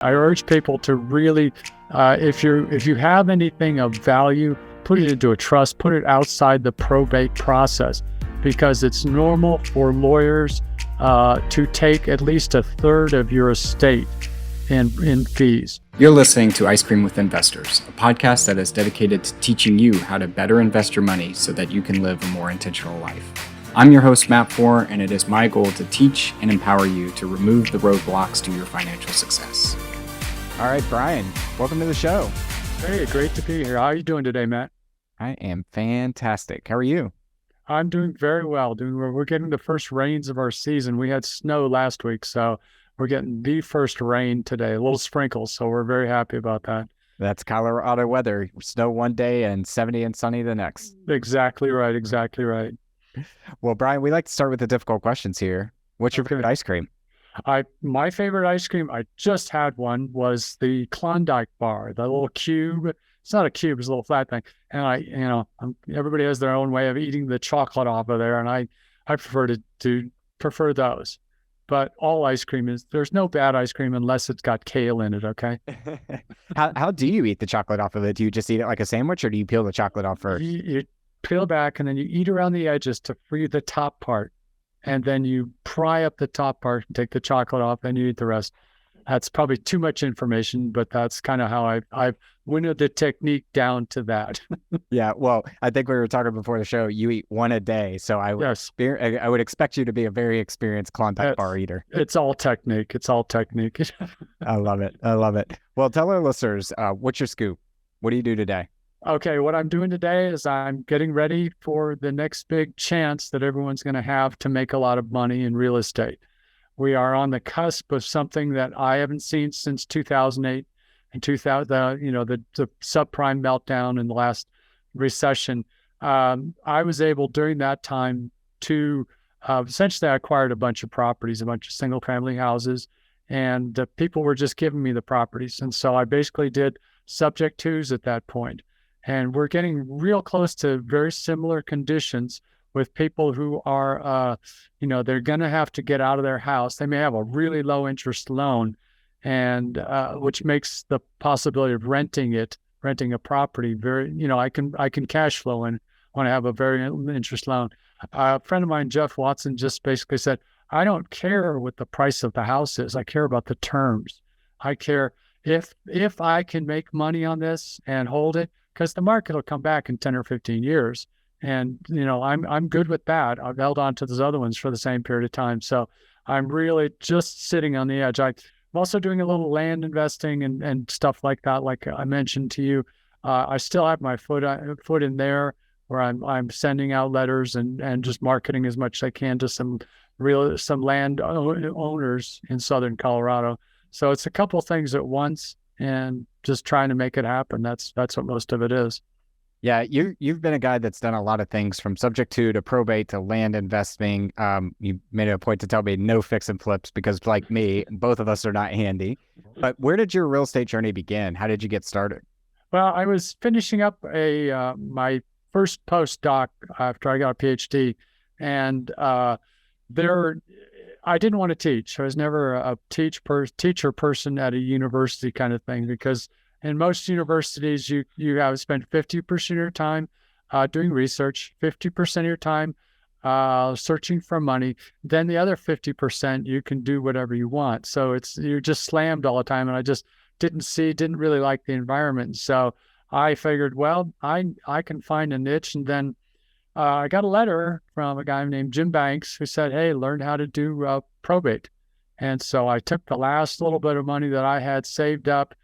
I urge people to really, if you have anything of value, put it into a trust, put it outside the probate process, because it's normal for lawyers to take at least a third of your estate in fees. You're listening to Ice Cream with Investors, a podcast that is dedicated to teaching you how to better invest your money so that you can live a more intentional life. I'm your host, Matt Four, and it is my goal to teach and empower you to remove the roadblocks to your financial success. All right, Brian, welcome to the show. Hey, great to be here. How are you doing today, Matt? I am fantastic. How are you? I'm doing very well. We're getting the first rains of our season. We had snow last week, so we're getting the first rain today, a little sprinkles, so we're very happy about that. That's Colorado weather. Snow one day and 70 and sunny the next. Exactly right. Exactly right. Well, Brian, we like to start with the difficult questions here. What's your favorite ice cream? My favorite ice cream, I just had one, was the Klondike bar, the little cube. It's not a cube, it's a little flat thing. And everybody has their own way of eating the chocolate off of there, and I prefer to prefer those. But all ice cream there's no bad ice cream unless it's got kale in it, okay? How do you eat the chocolate off of it? Do you just eat it like a sandwich, or do you peel the chocolate off first? You peel back, and then you eat around the edges to free the top part. And then you pry up the top part and take the chocolate off, and you eat the rest. That's probably too much information, but that's kind of how I've winnowed the technique down to that. Yeah, well, I think we were talking before the show. You eat one a day, so I would expect you to be a very experienced Klondike bar eater. It's all technique. It's all technique. I love it. I love it. Well, tell our listeners, what's your scoop? What do you do today? Okay, what I'm doing today is I'm getting ready for the next big chance that everyone's going to have to make a lot of money in real estate. We are on the cusp of something that I haven't seen since 2008 and 2000. The subprime meltdown in the last recession. I was able during that time to essentially I acquired a bunch of properties, a bunch of single family houses, and people were just giving me the properties, and so I basically did subject twos at that point. And we're getting real close to very similar conditions with people who are, they're going to have to get out of their house. They may have a really low interest loan, and which makes the possibility of renting a property very, I can cash flow in when I have a very interest loan. A friend of mine, Jeff Watson, just basically said, I don't care what the price of the house is. I care about the terms. I care if I can make money on this and hold it, because the market will come back in 10 or 15 years. And, I'm good with that. I've held on to those other ones for the same period of time. So I'm really just sitting on the edge. I'm also doing a little land investing and stuff like that. Like I mentioned to you, I still have my foot in there where I'm sending out letters and just marketing as much as I can to some land owners in Southern Colorado. So it's a couple things at once, and just trying to make it happen. That's what most of it is. Yeah, you've been a guy that's done a lot of things from subject to probate to land investing. You made it a point to tell me no fix and flips because, like me, both of us are not handy. But where did your real estate journey begin? How did you get started? Well, I was finishing up my first postdoc after I got a PhD, and I didn't want to teach. I was never a teacher person at a university kind of thing, because in most universities, you have to spend 50% of your time doing research, 50% of your time searching for money. Then the other 50%, you can do whatever you want. So you're just slammed all the time. And I just didn't really like the environment. So I figured, well, I can find a niche. And then I got a letter from a guy named Jim Banks who said, hey, learn how to do probate. And so I took the last little bit of money that I had saved up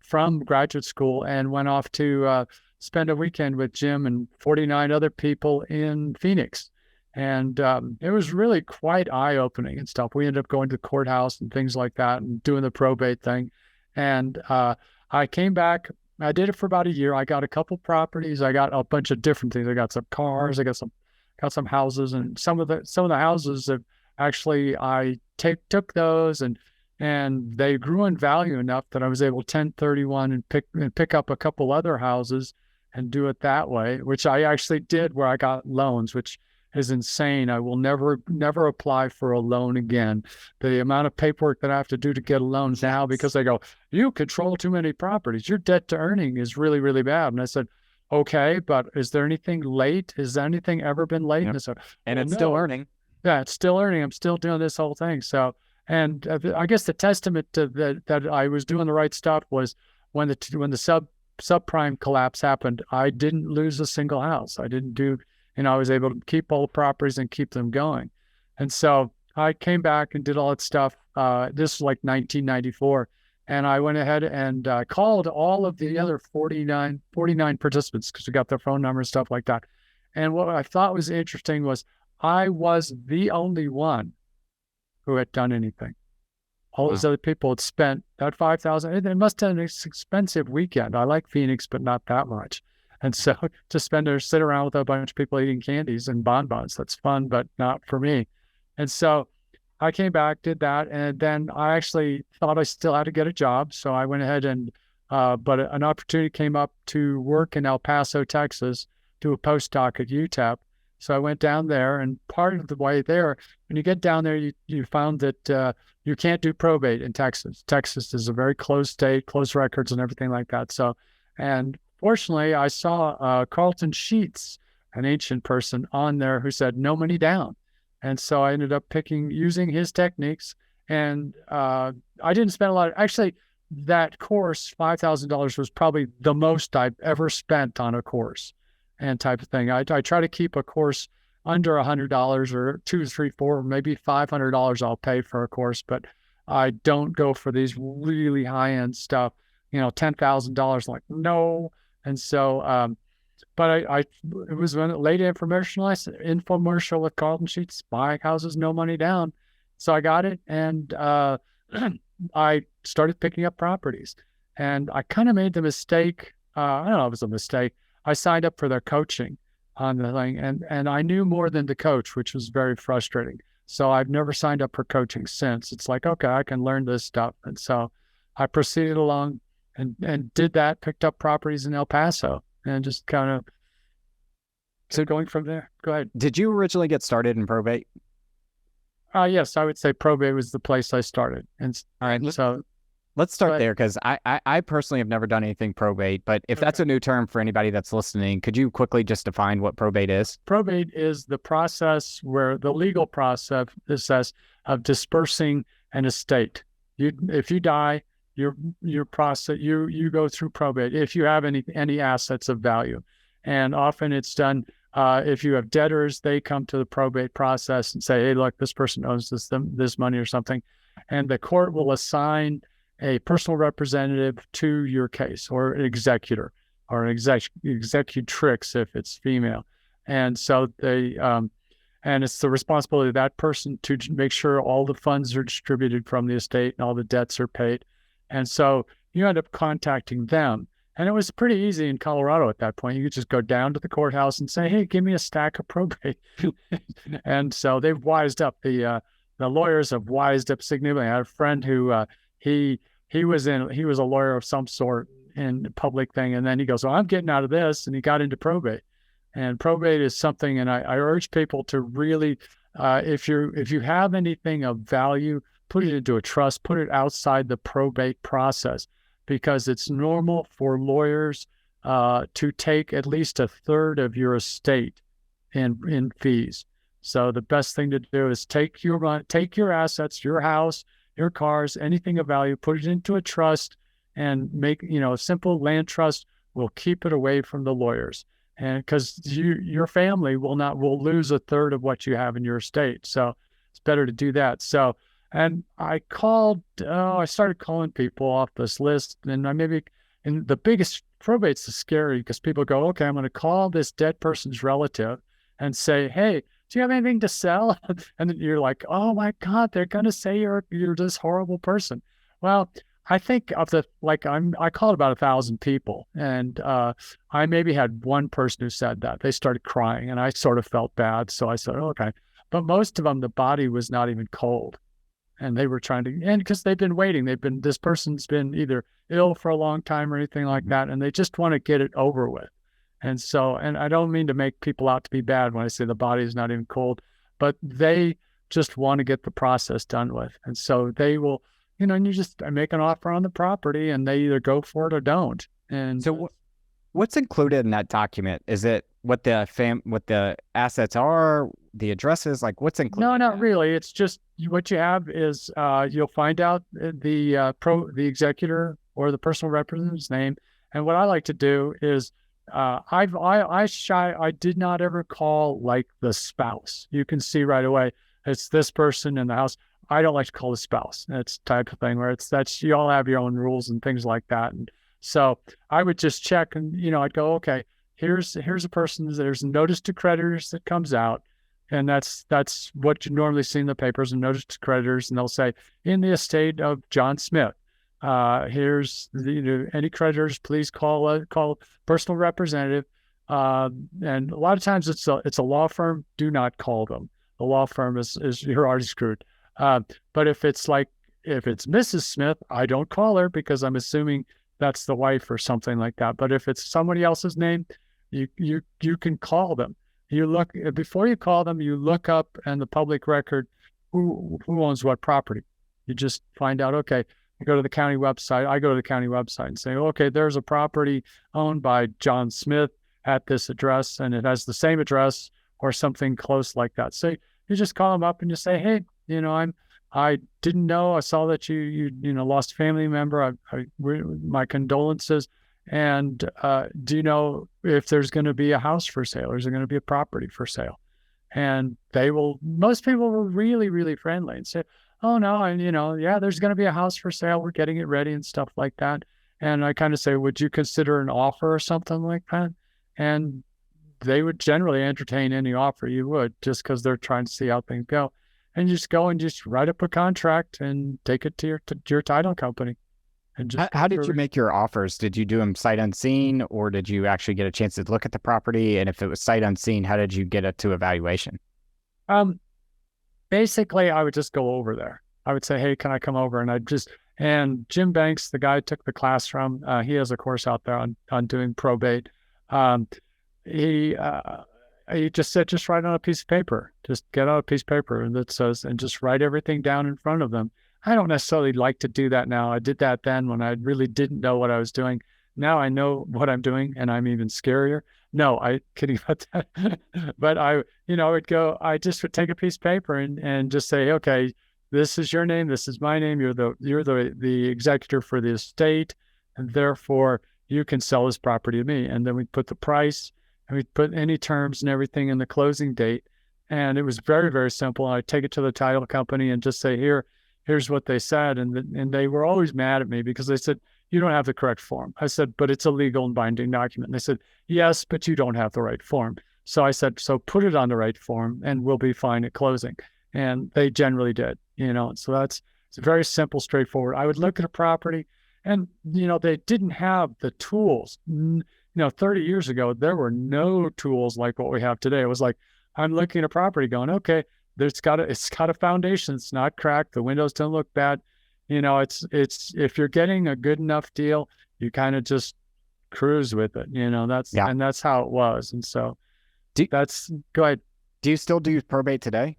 from graduate school and went off to spend a weekend with Jim and 49 other people in Phoenix. And it was really quite eye-opening and stuff. We ended up going to the courthouse and things like that and doing the probate thing. And I came back. I did it for about a year. I got a couple properties. I got a bunch of different things. I got some cars. I got some houses, and some of the houses have actually I took those and they grew in value enough that I was able to 1031 and pick up a couple other houses and do it that way, which I actually did where I got loans, which is insane. I will never apply for a loan again. The amount of paperwork that I have to do to get a loan now, because they go, you control too many properties. Your debt to earning is really, really bad. And I said, okay, but is there anything late? Has anything ever been late? Yep. And I said, And well, it's no. still earning. Yeah, it's still earning. I'm still doing this whole thing. So, and I guess the testament to that I was doing the right stuff was when the subprime collapse happened, I didn't lose a single house. I didn't do, I was able to keep all the properties and keep them going. And so I came back and did all that stuff. This was like 1994. And I went ahead and called all of the other 49 participants because we got their phone number and stuff like that. And what I thought was interesting was I was the only one who had done anything. All those other people had spent that $5,000. It must have been an expensive weekend. I like Phoenix, but not that much. And so to sit around with a bunch of people eating candies and bonbons, that's fun, but not for me. And so I came back, did that, and then I actually thought I still had to get a job. So I went ahead and, but an opportunity came up to work in El Paso, Texas, do a postdoc at UTEP. So I went down there, and part of the way there, when you get down there, you found that you can't do probate in Texas. Texas is a very closed state, closed records and everything like that. So, and fortunately, I saw Carlton Sheets, an ancient person on there who said, no money down. And so I ended up using his techniques. And I didn't spend a lot. Actually, that course, $5,000, was probably the most I've ever spent on a course and type of thing. I try to keep a course under $100 or $200, $300, $400, maybe $500 I'll pay for a course, but I don't go for these really high-end stuff, $10,000, like, no. And so, but it was a late infomercial with Carlton Sheets, buy houses, no money down. So I got it, and I started picking up properties. And I kind of made the mistake, I don't know if it was a mistake, I signed up for their coaching on the thing, and I knew more than the coach, which was very frustrating. So I've never signed up for coaching since. It's like, okay, I can learn this stuff. And so I proceeded along and did that, picked up properties in El Paso, and just kind of going from there. Go ahead. Did you originally get started in probate? Yes, I would say probate was the place I started. And all right, so let's start there, because I personally have never done anything probate, but if that's a new term for anybody that's listening, could you quickly just define what probate is? Probate is the process where the legal process of dispersing an estate. If you die, your process, you go through probate if you have any assets of value. And often it's done, if you have debtors, they come to the probate process and say, hey, look, this person owes this money or something. And the court will assign a personal representative to your case, or an executor, or an executrix if it's female. And so and it's the responsibility of that person to make sure all the funds are distributed from the estate and all the debts are paid. And so you end up contacting them. And it was pretty easy in Colorado at that point. You could just go down to the courthouse and say, hey, give me a stack of probate. And so they've wised up. The lawyers have wised up significantly. I had a friend who he was a lawyer of some sort in the public thing. And then he goes, well, I'm getting out of this. And he got into probate. And probate is something, and I urge people to really, if you have anything of value, put it into a trust, put it outside the probate process, because it's normal for lawyers to take at least a third of your estate in fees. So the best thing to do is take your assets, your house, your cars, anything of value, put it into a trust, and make, a simple land trust will keep it away from the lawyers. And because your family will lose a third of what you have in your estate. So it's better to do that. So, and I started calling people off this list, and and the biggest probate's is scary because people go, okay, I'm going to call this dead person's relative and say, hey, do you have anything to sell? And then you're like, oh my God, they're going to say you're this horrible person. Well, I think I called about 1,000 people, and I maybe had one person who said that. They started crying, and I sort of felt bad. So I said, okay. But most of them, the body was not even cold. And they were and because they've been waiting, this person's been either ill for a long time or anything like that, and they just want to get it over with. And so, and I don't mean to make people out to be bad when I say the body is not even cold, but they just want to get the process done with. And so they will, and you just make an offer on the property and they either go for it or don't. And so what's included in that document? Is it what the assets are, the addresses, like what's included? No, not really. It's just what you have is you'll find out the executor or the personal representative's name. And what I like to do is I did not ever call like the spouse. You can see right away it's this person in the house. I don't like to call the spouse. That's the type of thing where you all have your own rules and things like that. And so I would just check and, I'd go, okay, here's a person, there's a notice to creditors that comes out. And that's what you normally see in the papers, a notice to creditors. And they'll say, in the estate of John Smith, here's any creditors, please call personal representative. And a lot of times it's a law firm. Do not call them. The law firm is you're already screwed. But if it's Mrs. Smith, I don't call her because I'm assuming that's the wife or something like that. But if it's somebody else's name, you can call them. You look before you call them. You look up in the public record who owns what property. You just find out. Okay, you go to the county website. I go to the county website and say, okay, there's a property owned by John Smith at this address, and it has the same address or something close like that. So you just call them up and you say, hey, I didn't know. I saw that you lost a family member. My condolences. And do you know if there's going to be a house for sale or is there going to be a property for sale? And most people were really, really friendly and say, oh no, and yeah, there's going to be a house for sale. We're getting it ready and stuff like that. And I kind of say, would you consider an offer or something like that? And they would generally entertain any offer you would, just because they're trying to see how things go. And you just go and just write up a contract and take it to your title company. And just how did you make your offers? Did you do them sight unseen, or did you actually get a chance to look at the property? And if it was sight unseen, how did you get it to evaluation? Basically, I would just go over there. I would say, hey, can I come over? And Jim Banks, the guy I took the class from, he has a course out there on doing probate. He just said, just write on a piece of paper. Just get out a piece of paper that says, and just write everything down in front of them. I don't necessarily like to do that now. I did that then when I really didn't know what I was doing. Now I know what I'm doing, and I'm even scarier. No, I kidding about that. But I just would take a piece of paper and just say, okay, this is your name, this is my name. You're the executor for the estate, and therefore you can sell this property to me. And then we put the price, and we put any terms and everything in the closing date. And it was very, very simple. I'd take it to the title company and just say, here's what they said. And they were always mad at me because they said, you don't have the correct form. I said, but it's a legal and binding document. And they said, yes, but you don't have the right form. So I said, so put it on the right form and we'll be fine at closing. And they generally did, so it's very simple, straightforward. I would look at a property and, they didn't have the tools. 30 years ago, there were no tools like what we have today. It was like, I'm looking at a property going, okay, it's got a foundation. It's not cracked. The windows don't look bad. It's if you're getting a good enough deal, you kind of just cruise with it. And that's how it was. And so go ahead. Do you still do probate today?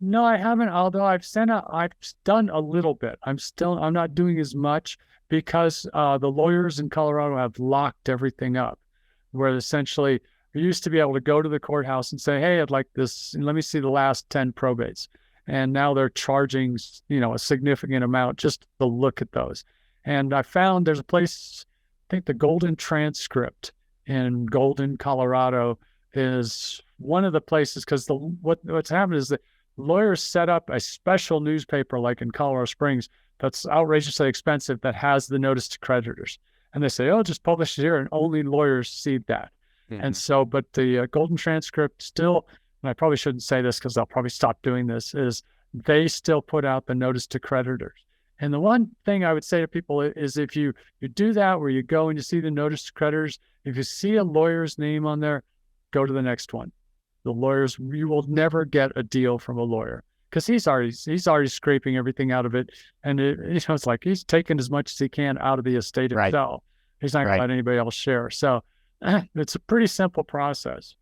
No, I haven't. Although I've done a little bit. I'm not doing as much because the lawyers in Colorado have locked everything up, where essentially we used to be able to go to the courthouse and say, hey, I'd like this. Let me see the last 10 probates. And now they're charging, a significant amount just to look at those. And I found there's a place, I think the Golden Transcript in Golden, Colorado is one of the places, because what's happened is that lawyers set up a special newspaper like in Colorado Springs that's outrageously expensive that has the notice to creditors. And they say, oh, just publish it here, and only lawyers see that. Mm-hmm. And so, but the Golden Transcript still, and I probably shouldn't say this because I'll probably stop doing this, is they still put out the notice to creditors. And the one thing I would say to people is if you do that, where you go and you see the notice to creditors, if you see a lawyer's name on there, go to the next one. The lawyers, you will never get a deal from a lawyer because he's already scraping everything out of it. And it's like he's taking as much as he can out of the estate himself. He's not going to let anybody else share. So It's a pretty simple process.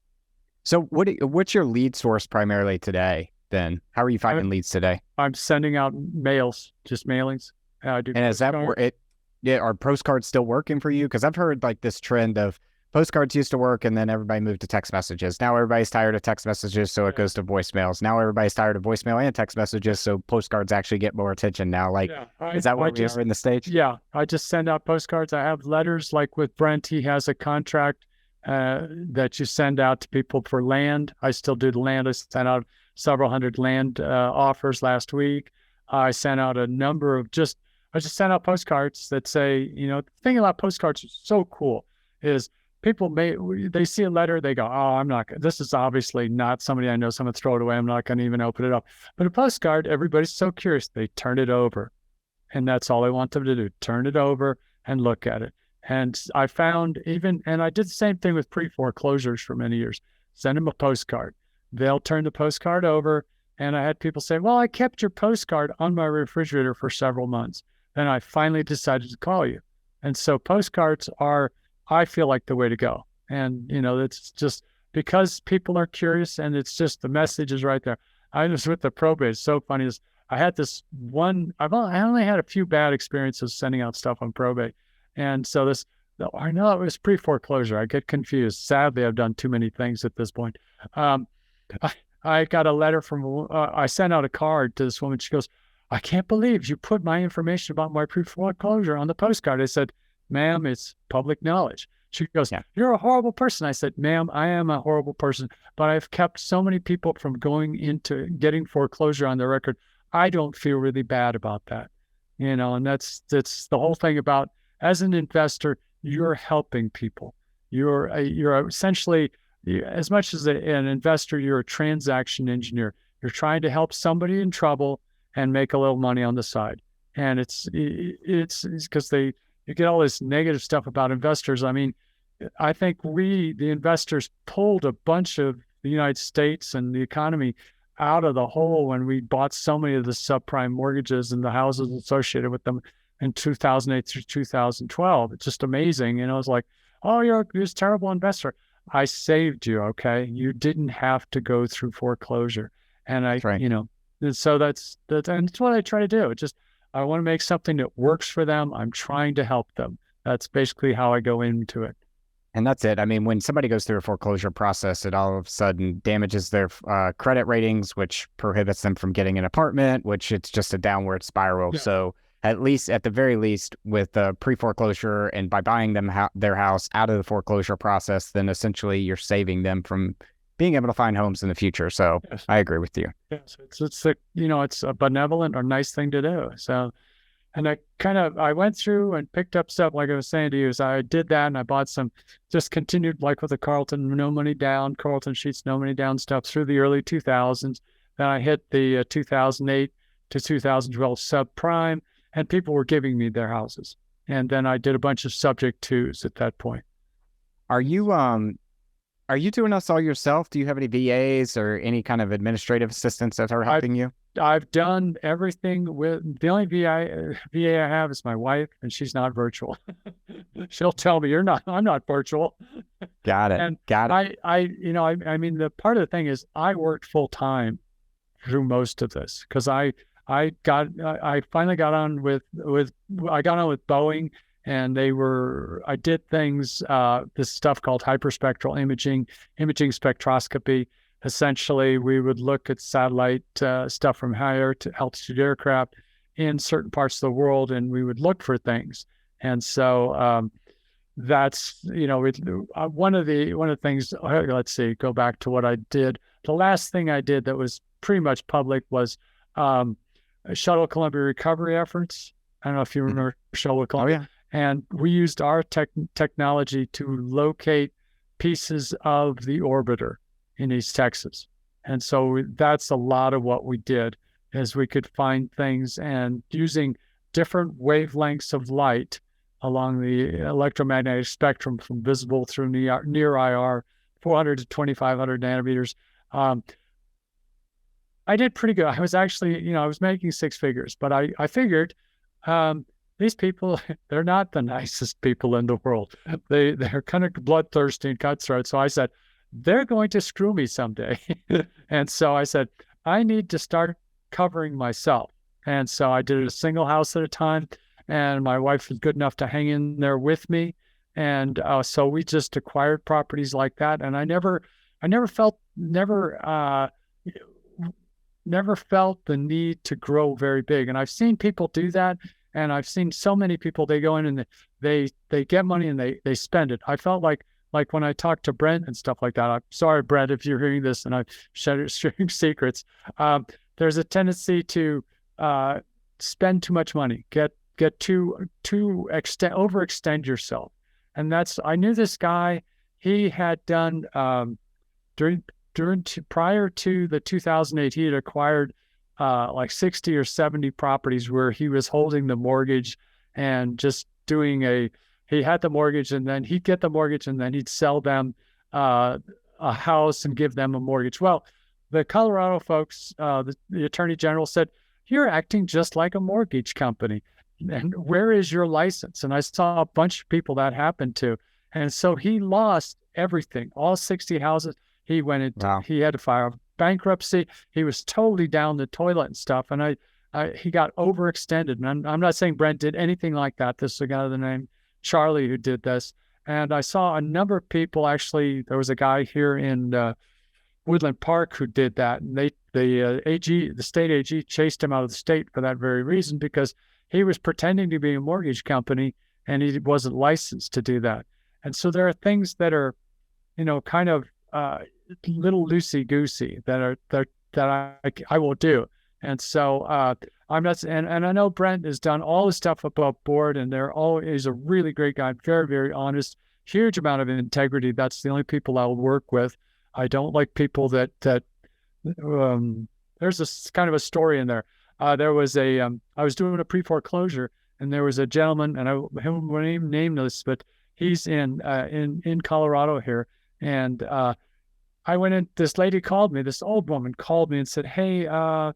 So what's your lead source primarily today then? How are you I, finding leads today? I'm sending out mails, just mailings. I do And is that where postcards. are postcards still working for you? Because I've heard like this trend of postcards used to work and then everybody moved to text messages. Now everybody's tired of text messages, so it Yeah. goes to voicemails. Now everybody's tired of voicemail and text messages, so postcards actually get more attention now. Like, Yeah, is that I where we just are in the stage? yeah, I just send out postcards. I have letters like with Brent. He has a contract that you send out to people for land. I still do the land. I sent out several hundred land offers last week. I sent out a number of I just sent out postcards that say, the thing about postcards is so cool is people they see a letter, they go, oh, I'm not, this is obviously not somebody I know, someone throw it away. I'm not going to even open it up. But a postcard, everybody's so curious. They turn it over. And that's all I want them to do. Turn it over and look at it. And I found and I did the same thing with pre-foreclosures for many years. Send them a postcard. They'll turn the postcard over. And I had people say, well, I kept your postcard on my refrigerator for several months. Then I finally decided to call you. And so postcards are, I feel like, the way to go. And, it's just because people are curious and it's just the message is right there. I was with the probate. It's so funny. I had this one, I only had a few bad experiences sending out stuff on probate. And so I know it was pre-foreclosure. I get confused. Sadly, I've done too many things at this point. Um, I got a letter from, I sent out a card to this woman. She goes, I can't believe you put my information about my pre-foreclosure on the postcard. I said, ma'am, it's public knowledge. She goes, yeah. You're a horrible person. I said, ma'am, I am a horrible person, but I've kept so many people from going into getting foreclosure on their record. I don't feel really bad about that, and that's the whole thing about, as an investor, you're helping people. You're essentially, as much as an investor, you're a transaction engineer. You're trying to help somebody in trouble and make a little money on the side. And it's because you get all this negative stuff about investors. I mean, I think the investors, pulled a bunch of the United States and the economy out of the hole when we bought so many of the subprime mortgages and the houses associated with them in 2008 through 2012. It's just amazing. It's like, oh, you're this terrible investor. I saved you. Okay. You didn't have to go through foreclosure. And right. And so that's what I try to do. I want to make something that works for them. I'm trying to help them. That's basically how I go into it. And that's it. I mean, when somebody goes through a foreclosure process, it all of a sudden damages their credit ratings, which prohibits them from getting an apartment, which it's just a downward spiral. Yeah. So at the very least, with pre-foreclosure and by buying them their house out of the foreclosure process, then essentially you're saving them from being able to find homes in the future. So yes. I agree with you. Yes, it's a benevolent or nice thing to do. So. And I went through and picked up stuff, like I was saying to you, is I did that and I bought just continued like with the Carlton, no money down, Carlton Sheets, no money down stuff through the early 2000s. Then I hit the 2008 to 2012 subprime, and people were giving me their houses. And then I did a bunch of subject twos at that point. Are you doing this all yourself? Do you have any VAs or any kind of administrative assistants that are helping you? I've done everything with the only VA I have is my wife, and she's not virtual. She'll tell me I'm not virtual. Got it. And got it. I mean, the part of the thing is I worked full time through most of this because I finally got on with Boeing, and I did things, this stuff called hyperspectral imaging spectroscopy. Essentially, we would look at satellite stuff from higher to altitude aircraft in certain parts of the world, and we would look for things. And so that's one of the things. Let's see, go back to what I did. The last thing I did that was pretty much public was Shuttle Columbia recovery efforts. I don't know if you remember Shuttle Columbia. Oh, yeah. And we used our technology to locate pieces of the orbiter in East Texas. And so that's a lot of what we did, is we could find things, and using different wavelengths of light along the electromagnetic spectrum from visible through near IR, 400 to 2,500 nanometers. I did pretty good. I was actually, I was making six figures, but I figured these people, they're not the nicest people in the world. They're kind of bloodthirsty and cutthroat. So I said, they're going to screw me someday. And so I said, I need to start covering myself. And so I did it a single house at a time. And my wife was good enough to hang in there with me. And so we just acquired properties like that. And I never felt the need to grow very big. And I've seen people do that. And I've seen so many people, they go in and they get money and they spend it. I felt like when I talked to Brent and stuff like that, I'm sorry, Brent, if you're hearing this and I'm sharing secrets, there's a tendency to spend too much money, get overextend yourself. And I knew this guy, he had done, prior to the 2008, he had acquired like 60 or 70 properties where he was holding the mortgage and just he had the mortgage and then he'd get the mortgage and then he'd sell them a house and give them a mortgage. Well, the Colorado folks, the attorney general said, you're acting just like a mortgage company. And where is your license? And I saw a bunch of people that happened to. And so he lost everything, all 60 houses. He went into, wow. He had to file bankruptcy. He was totally down the toilet and stuff. And he got overextended. And I'm not saying Brent did anything like that. This is a guy with the name Charlie who did this. And I saw a number of people, actually, there was a guy here in Woodland Park who did that. And the state AG chased him out of the state for that very reason, because he was pretending to be a mortgage company and he wasn't licensed to do that. And so there are things that are, kind of little loosey-goosey that I will do. And so I'm not, and I know Brent has done all the stuff above board, and he's a really great guy, very, very honest, huge amount of integrity. That's the only people I'll work with. I don't like people that there's a kind of a story in there. There was I was doing a pre-foreclosure, and there was a gentleman, and I won't name this, but he's in Colorado here, and I went in. This lady called me. This old woman called me and said, "Hey, I'm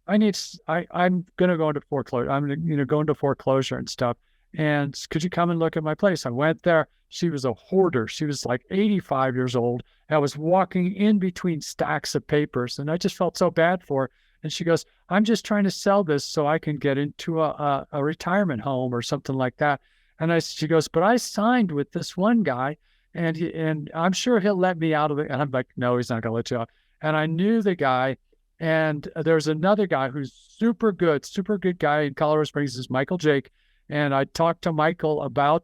gonna go into foreclosure. I'm gonna go into foreclosure and stuff. And could you come and look at my place?" I went there. She was a hoarder. She was like 85 years old. I was walking in between stacks of papers, and I just felt so bad for her. And she goes, "I'm just trying to sell this so I can get into a retirement home or something like that." And she goes, "But I signed with this one guy, and I'm sure he'll let me out of it." And I'm like, "No, he's not going to let you out." And I knew the guy. And there's another guy who's super good guy in Colorado Springs, is Michael Jake. And I talked to Michael about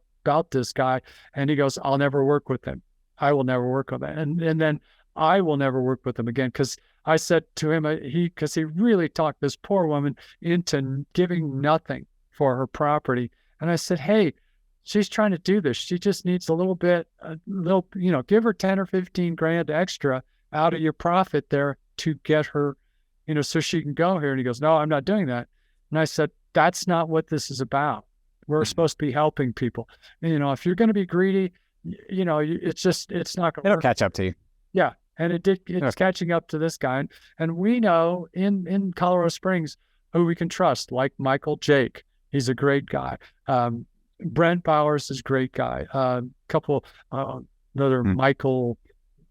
this guy, and he goes, "I'll never work with him. I will never work with him." And then I will never work with him again, because I said to him, because he really talked this poor woman into giving nothing for her property. And I said, "Hey, she's trying to do this. She just needs a little, give her 10 or 15 grand extra out of your profit there to get her, so she can go here." And he goes, "No, I'm not doing that." And I said, "That's not what this is about. We're supposed to be helping people. If you're going to be greedy, it's not going to It'll catch up to you." Yeah. And it's catching up to this guy. And we know in Colorado Springs who we can trust, like Michael Jake. He's a great guy. Brent Bowers is a great guy. Another Michael,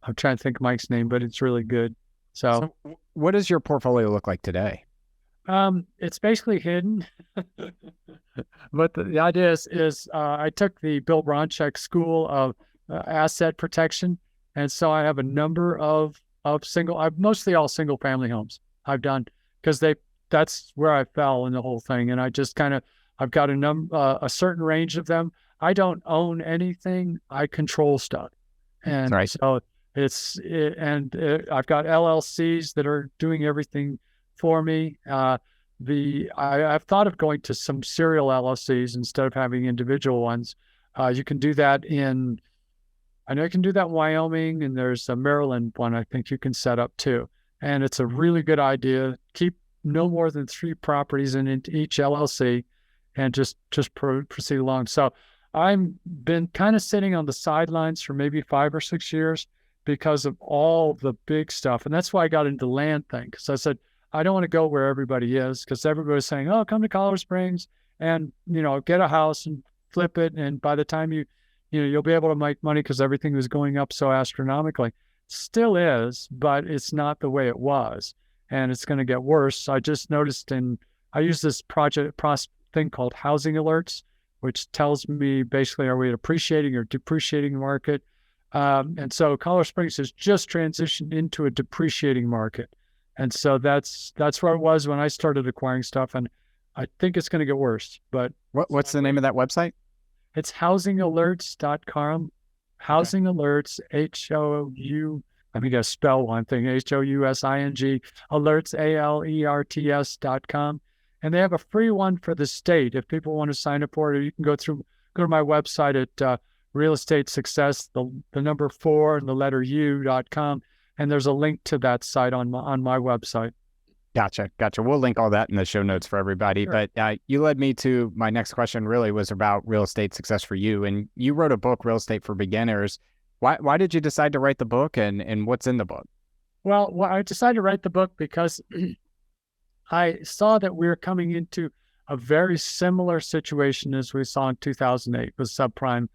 I'm trying to think of Mike's name, but it's really good. So what does your portfolio look like today? It's basically hidden. But the idea is I took the Bill Bronchek School of Asset Protection. And so I have a number of mostly all single family homes I've done, because that's where I fell in the whole thing. And I just I've got a certain range of them. I don't own anything. I control stuff. And right. So I've got LLCs that are doing everything for me. I've thought of going to some serial LLCs instead of having individual ones. You can do that I know you can do that in Wyoming, and there's a Maryland one I think you can set up too. And it's a really good idea. Keep no more than 3 properties in each LLC and just proceed along. So I've been kind of sitting on the sidelines for maybe 5 or 6 years because of all the big stuff. And that's why I got into the land thing, because I said, I don't want to go where everybody is, because everybody's saying, "Oh, come to Colorado Springs and, get a house and flip it. And by the time you'll be able to make money because everything was going up so astronomically. Still is, but it's not the way it was. And it's going to get worse. I just noticed I use this thing called housing alerts, which tells me basically, are we at appreciating or depreciating market? And so Colorado Springs has just transitioned into a depreciating market. And so that's where it was when I started acquiring stuff. And I think it's going to get worse. But what's the name of that website? It's housingalerts.com. Housing Alerts, let me just spell one thing, HOUSING, alerts, ALERTS.com. And they have a free one for the state. If people want to sign up for it, you can go to my website at Real Estate Success, the number 4 and the letter U.com. And there's a link to that site on my website. Gotcha. We'll link all that in the show notes for everybody. Sure. But you led me to my next question, really was about real estate success for you. And you wrote a book, Real Estate for Beginners. Why did you decide to write the book, and what's in the book? Well, I decided to write the book because I saw that we were coming into a very similar situation as we saw in 2008 with subprime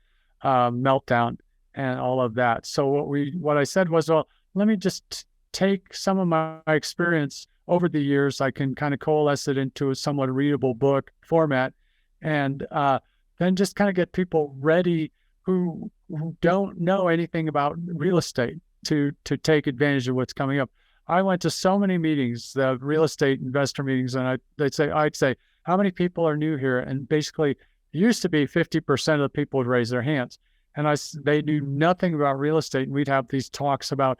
meltdown and all of that. So what I said was, well, let me just take some of my experience over the years. I can kind of coalesce it into a somewhat readable book format, and then just kind of get people ready who don't know anything about real estate to take advantage of what's coming up. I went to so many meetings, the real estate investor meetings, and I'd say, how many people are new here? And basically, it used to be 50% of the people would raise their hands. And they knew nothing about real estate. And we'd have these talks about,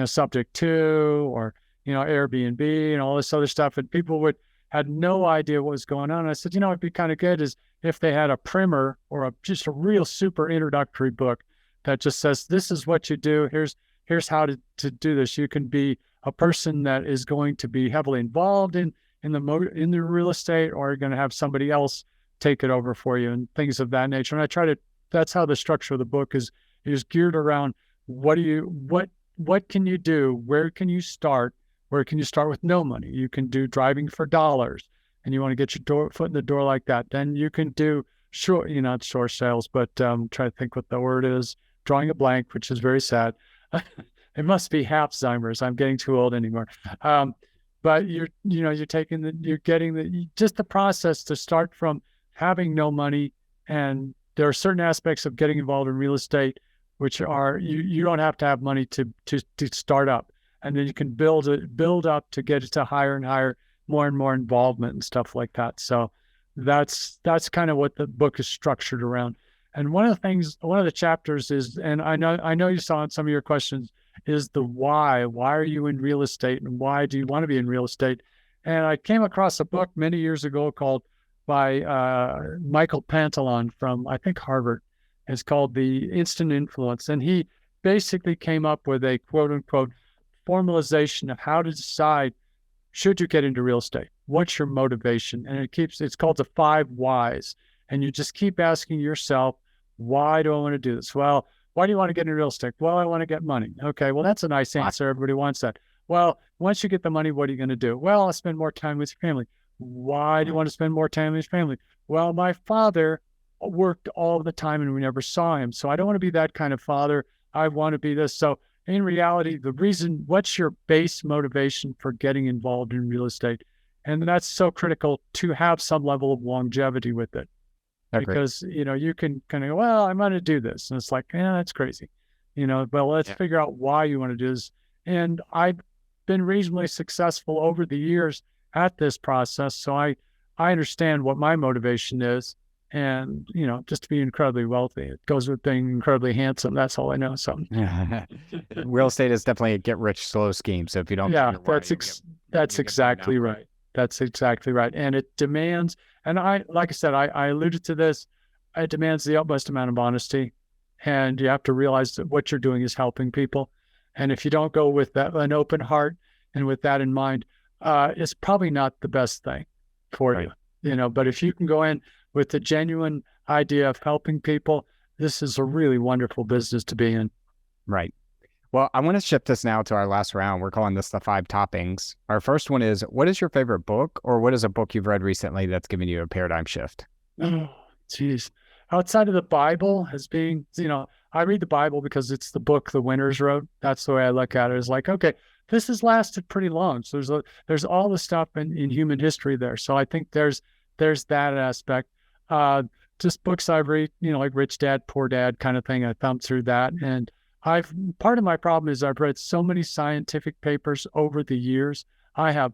subject to, or, Airbnb and all this other stuff. And people had no idea what was going on. And I said, it'd be kind of good is if they had a primer or just a real super introductory book that just says, this is what you do. Here's how to do this. You can be a person that is going to be heavily involved in the real estate, or you're going to have somebody else take it over for you and things of that nature. And that's how the structure of the book is geared around what can you do? Where can you start? Where can you start with no money? You can do driving for dollars, and you want to get your foot in the door like that. Then you can do not short sales, but try to think what the word is. Drawing a blank, which is very sad. It must be Alzheimer's. I'm getting too old anymore. But you're getting the process to start from having no money. And there are certain aspects of getting involved in real estate, which are, you don't have to have money to start up. And then you can build up to get it to higher and higher, more and more involvement and stuff like that. So that's kind of what the book is structured around. And one of the chapters is, and I know you saw in some of your questions, is the why. Why are you in real estate, and why do you want to be in real estate? And I came across a book many years ago by Michael Pantalon from, I think, Harvard. It's called The Instant Influence. And he basically came up with a quote unquote formalization of how to decide, should you get into real estate? What's your motivation? And it's called the 5 whys. And you just keep asking yourself, why do I want to do this? Well, why do you want to get into real estate? Well, I want to get money. Okay, well, that's a nice answer. Everybody wants that. Well, once you get the money, what are you going to do? Well, I'll spend more time with your family. Why do you want to spend more time with your family? Well, my father worked all the time and we never saw him. So I don't want to be that kind of father. I want to be this. So in reality, what's your base motivation for getting involved in real estate? And that's so critical to have some level of longevity with it. Because, you can kind of go, well, I'm going to do this. And it's like, that's crazy. Well, let's figure out why you want to do this. And I've been reasonably successful over the years at this process. So I understand what my motivation is. And, just to be incredibly wealthy, it goes with being incredibly handsome. That's all I know. So real estate is definitely a get rich slow scheme. So if you don't, that's exactly right. That's exactly right. And it demands, and like I said, I alluded to this, it demands the utmost amount of honesty. And you have to realize that what you're doing is helping people. And if you don't go with an open heart and with that in mind, it's probably not the best thing for you. But if you can go in with the genuine idea of helping people, this is a really wonderful business to be in. Right. Well, I want to shift this now to our last round. We're calling this the 5 toppings. Our first one is, what is your favorite book, or what is a book you've read recently that's given you a paradigm shift? Oh, geez. Outside of the Bible as being, I read the Bible because it's the book the winners wrote. That's the way I look at it. It's like, okay, this has lasted pretty long. So there's all the stuff in human history there. So I think there's that aspect. Uh, just books I've read, like Rich Dad, Poor Dad kind of thing. I thumbed through that. And part of my problem is I've read so many scientific papers over the years. I have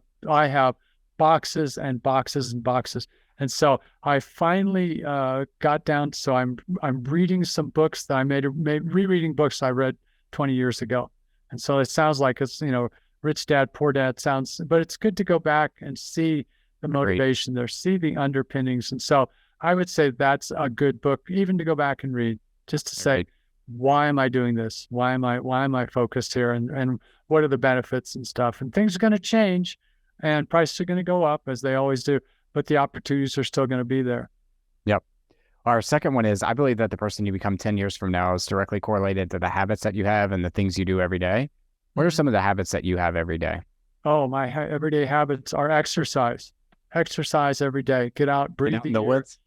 boxes and boxes and boxes. And so I finally got down. So I'm reading some books that I made rereading books I read 20 years ago. And so it sounds like it's Rich Dad Poor Dad sounds, but it's good to go back and see the motivation there, see the underpinnings. And so I would say that's a good book, even to go back and read, just to say, why am I doing this? Why am I focused here? And what are the benefits and stuff? And things are going to change, and prices are going to go up as they always do, but the opportunities are still going to be there. Yep. Our second one is, I believe that the person you become 10 years from now is directly correlated to the habits that you have and the things you do every day. What are some of the habits that you have every day? Oh, my everyday habits are exercise every day, get out, breathe in the woods.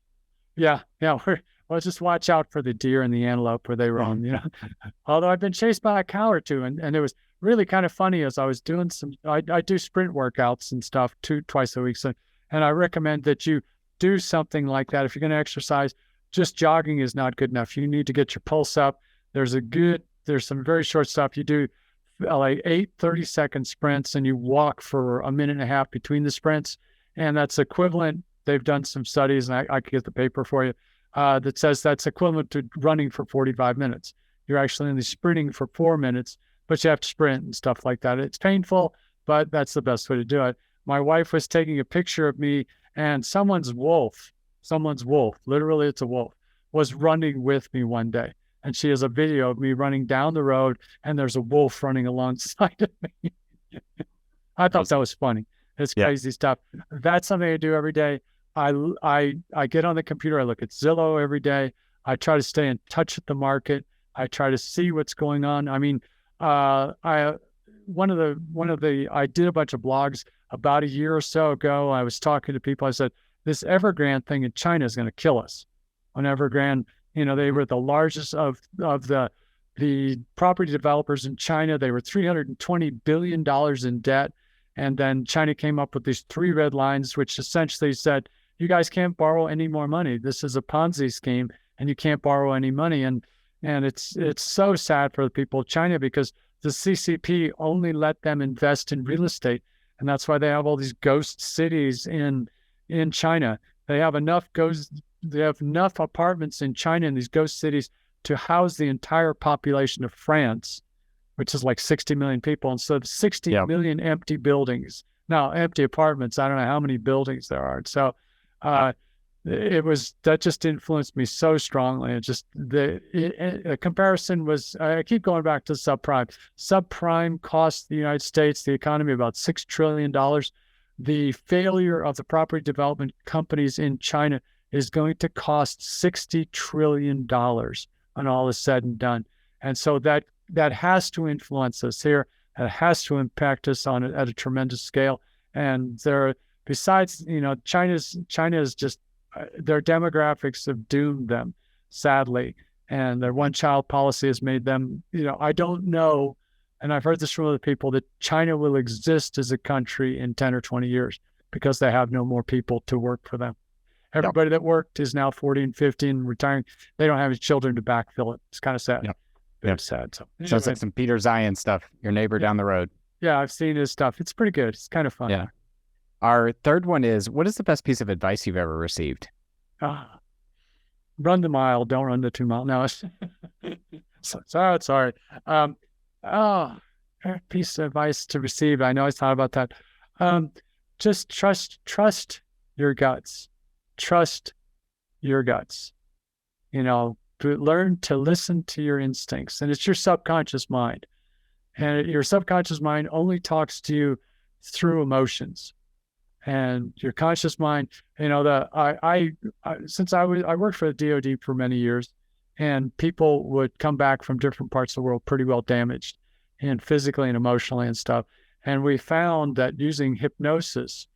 Yeah. Well, just watch out for the deer and the antelope where they roam, Although I've been chased by a cow or two, and it was really kind of funny as I was doing I do sprint workouts and stuff twice a week. So, and I recommend that you do something like that. If you're going to exercise, just jogging is not good enough. You need to get your pulse up. There's some very short stuff. You do like 8 30-second sprints, and you walk for a minute and a half between the sprints. And that's equivalent. They've done some studies, and I could get the paper for you, that says that's equivalent to running for 45 minutes. You're actually only sprinting for 4 minutes, but you have to sprint and stuff like that. It's painful, but that's the best way to do it. My wife was taking a picture of me, and someone's wolf, literally it's a wolf, was running with me one day. And she has a video of me running down the road, and there's a wolf running alongside of me. I thought that was funny. It's crazy stuff. That's something I do every day. I get on the computer. I look at Zillow every day. I try to stay in touch with the market. I try to see what's going on. I mean, I did a bunch of blogs about a year or so ago. I was talking to people. I said, this Evergrande thing in China is going to kill us. On Evergrande, they were the largest of the property developers in China. They were $320 billion in debt. And then China came up with these 3 red lines, which essentially said, you guys can't borrow any more money. This is a Ponzi scheme, and you can't borrow any money. And it's so sad for the people of China, because the CCP only let them invest in real estate. And that's why they have all these ghost cities in China. They have enough apartments in China in these ghost cities to house the entire population of France, which is like 60 million people. And so 60 million empty buildings. Now, empty apartments, I don't know how many buildings there are. So that just influenced me so strongly. It just, the comparison was, I keep going back to subprime. Subprime cost the United States, the economy, about $6 trillion. The failure of the property development companies in China is going to cost $60 trillion when all is said and done. And so that has to influence us here. It has to impact us at a tremendous scale. And besides, China is just, their demographics have doomed them, sadly. And their one-child policy has made them, I don't know, and I've heard this from other people, that China will exist as a country in 10 or 20 years because they have no more people to work for them. Everybody that worked is now 40 and 50 and retiring. They don't have any children to backfill it. It's kind of sad. It's sad. So anyway. Sounds like some Peter Zion stuff, your neighbor down the road. Yeah, I've seen his stuff. It's pretty good. It's kind of fun. Yeah. Our third one is, what is the best piece of advice you've ever received? Run the mile, don't run the 2 mile. No, sorry. Piece of advice to receive. I know I thought about that. Just trust your guts. Trust your guts. Learn to listen to your instincts. And it's your subconscious mind. And your subconscious mind only talks to you through emotions. And your conscious mind, since I worked for the DoD for many years, and people would come back from different parts of the world pretty well damaged, and physically and emotionally and stuff. And we found that using hypnosis,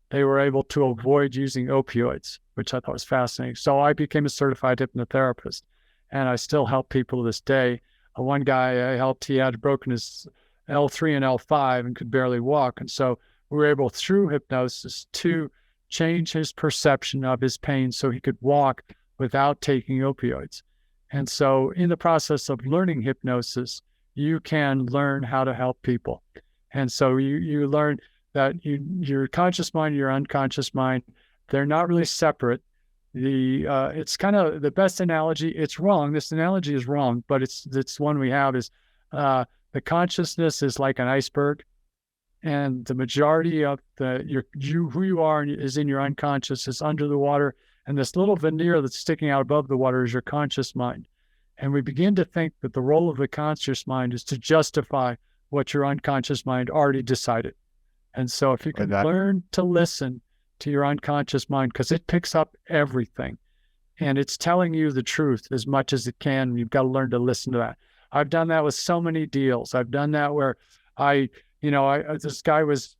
they were able to avoid using opioids. which I thought was fascinating. So I became a certified hypnotherapist, and I still help people to this day. One guy I helped, he had broken his L3 and L5 and could barely walk. And so we were able, through hypnosis, to change his perception of his pain so he could walk without taking opioids. And so in the process of learning hypnosis, you can learn how to help people. And so you learn that your conscious mind, your unconscious mind, they're not really separate. It's kind of the best analogy. It's wrong. This analogy is wrong, but it's one we have is the consciousness is like an iceberg, and the majority of who you are is in your unconscious, is under the water, and this little veneer that's sticking out above the water is your conscious mind. And we begin to think that the role of the conscious mind is to justify what your unconscious mind already decided. And so if you can learn to listen to your unconscious mind, because it picks up everything and it's telling you the truth as much as it can, you've got to learn to listen to that. I've done that with so many deals. I've done that where this guy was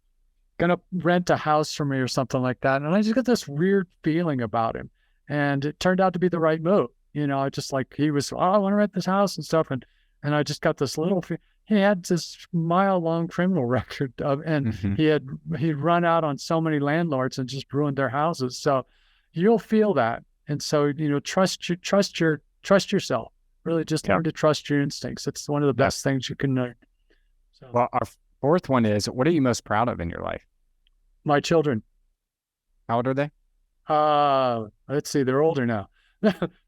going to rent a house from me or something like that. And I just got this weird feeling about him. And it turned out to be the right move. Just like he was, I want to rent this house and stuff. And I just got this little, he had this mile-long criminal record and he'd run out on so many landlords and just ruined their houses. So you'll feel that. And so, trust yourself. Really just learn to trust your instincts. It's one of the best things you can learn. So, well, our fourth one is, what are you most proud of in your life? My children. How old are they? Let's see, they're older now.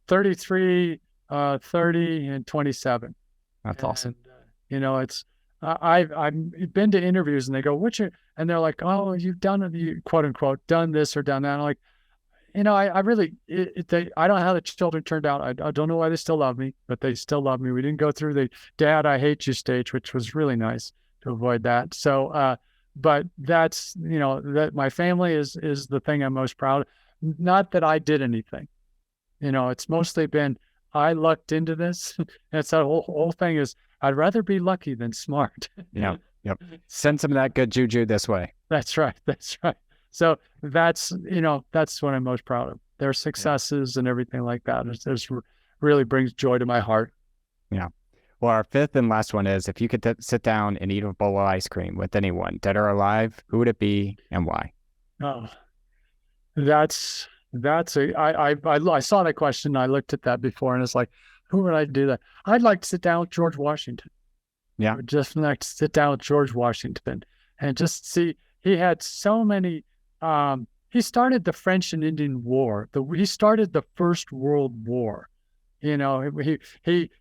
33, 30, and 27. That's awesome. It's I've been to interviews and they go, and they're like, oh, you've done, you quote unquote, done this or done that. And I'm like, I really, I don't know how the children turned out. I don't know why they still love me, but they still love me. We didn't go through the dad, I hate you stage, which was really nice to avoid that. So, but that's, that my family is the thing I'm most proud of. Not that I did anything, it's mostly been, I lucked into this. That's that whole thing is, I'd rather be lucky than smart. Yep. Send some of that good juju this way. That's right. So that's what I'm most proud of. Their successes and everything like that. It really brings joy to my heart. Yeah. Well, our fifth and last one is, if you could sit down and eat a bowl of ice cream with anyone, dead or alive, who would it be and why? Oh, I saw that question. I looked at that before and it's like, who would I do that? I'd like to sit down with George Washington. Yeah. Just like to sit down with George Washington and just see, he had so many, he started the French and Indian War. He started the First World War. He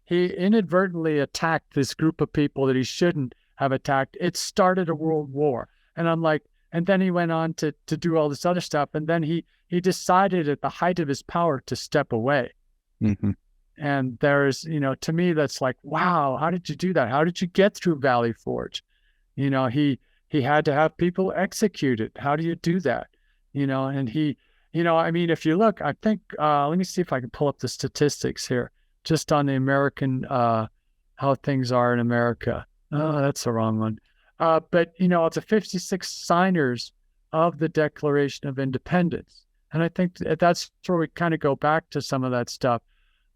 inadvertently attacked this group of people that he shouldn't have attacked. It started a world war. And I'm like, and then he went on to do all this other stuff. And then he decided at the height of his power to step away. Mm-hmm. And there's, to me, that's like, wow, how did you do that? How did you get through Valley Forge? He had to have people executed. How do you do that? And if you look, I think, let me see if I can pull up the statistics here, just on the American, how things are in America. Oh, that's the wrong one. But, it's a 56 signers of the Declaration of Independence. And I think that's where we kind of go back to some of that stuff.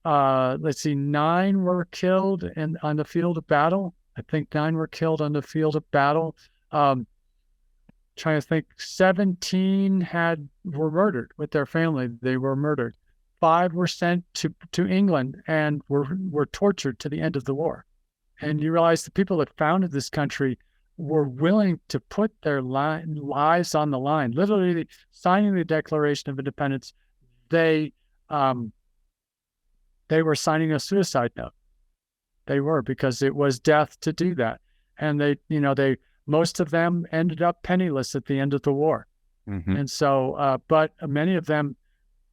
Let's see, 9 were killed on the field of battle. I think 9 were killed on the field of battle. Trying to think, 17 were murdered with their family. They were murdered. 5 were sent to England and were tortured to the end of the war. And you realize the people that founded this country were willing to put their lives on the line. Literally signing the Declaration of Independence, they were signing a suicide note. They were, because it was death to do that. And most of them ended up penniless at the end of the war. Mm-hmm. And so, but many of them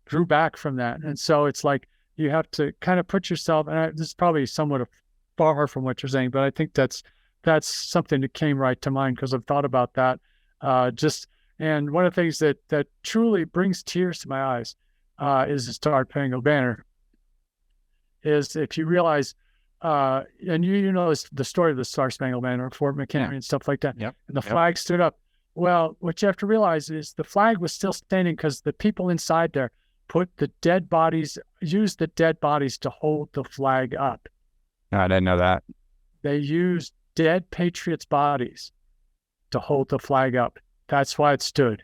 drew back from that. And so it's like, you have to kind of put yourself, and this is probably somewhat far from what you're saying, but I think that's something that came right to mind, because I've thought about that. And one of the things that truly brings tears to my eyes is the Star Spangled Banner. Is if you realize, and you know the story of the Star Spangled Banner, Fort McHenry and stuff like that. Yep. And the flag stood up. Well, what you have to realize is the flag was still standing because the people inside there use the dead bodies to hold the flag up. No, I didn't know that. They used dead patriots' bodies to hold the flag up. That's why it stood.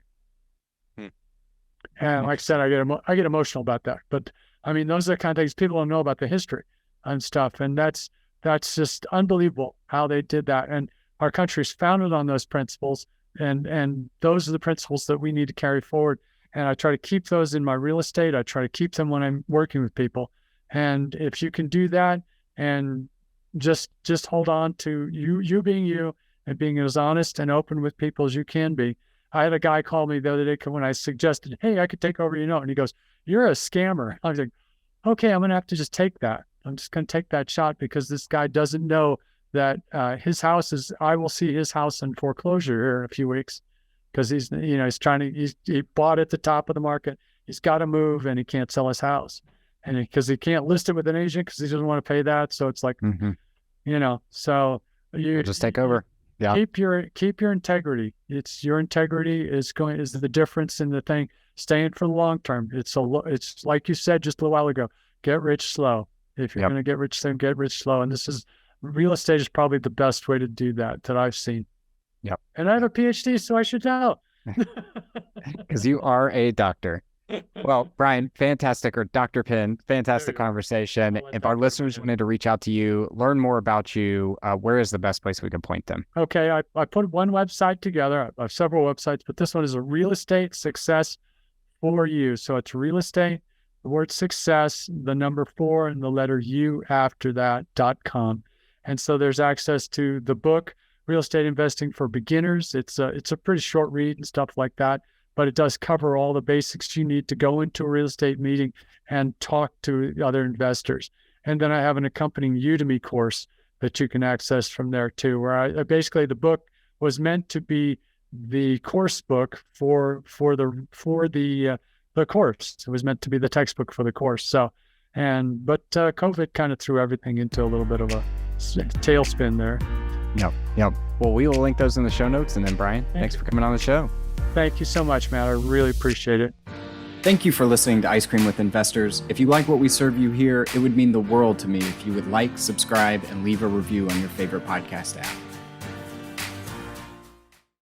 And like I said, I get emotional about that. But I mean, those are the kind of things people don't know about the history and stuff. And that's just unbelievable how they did that. And our country is founded on those principles. And those are the principles that we need to carry forward. And I try to keep those in my real estate. I try to keep them when I'm working with people. And if you can do that and just hold on to you being you and being as honest and open with people as you can be. I had a guy call me the other day when I suggested, hey, I could take over your note. And he goes, you're a scammer. I was like, okay, I'm going to have to just take that. I'm just going to take that shot because this guy doesn't know that I will see his house in foreclosure here in a few weeks because he bought at the top of the market. He's got to move and he can't sell his house. And because he can't list it with an agent because he doesn't want to pay that. So it's like, so you just take over. Yeah. Keep your integrity. It's your integrity is the difference in the thing. Staying for the long term. It's like you said just a little while ago. Get rich slow. If you're going to get rich, then get rich slow. And real estate is probably the best way to do that I've seen. Yep. And I have a PhD, so I should know. Because you are a doctor. Well, Brian, fantastic, or Dr. Penn, fantastic conversation. If our listeners wanted to reach out to you, learn more about you, where is the best place we can point them? Okay, I put one website together. I have several websites, but this one is a real estate success for you. So it's real estate, the word success, the number 4, and the letter U after that.com. And so there's access to the book, Real Estate Investing for Beginners. It's a pretty short read and stuff like that. But it does cover all the basics you need to go into a real estate meeting and talk to other investors. And then I have an accompanying Udemy course that you can access from there too, where basically the book was meant to be the course book for the course. It was meant to be the textbook for the course. So, but COVID kind of threw everything into a little bit of a tailspin there. Yep. Well, we will link those in the show notes. And then Brian, thanks for coming on the show. Thank you so much, Matt. I really appreciate it. Thank you for listening to Ice Cream with Investors. If you like what we serve you here, it would mean the world to me if you would like, subscribe, and leave a review on your favorite podcast app.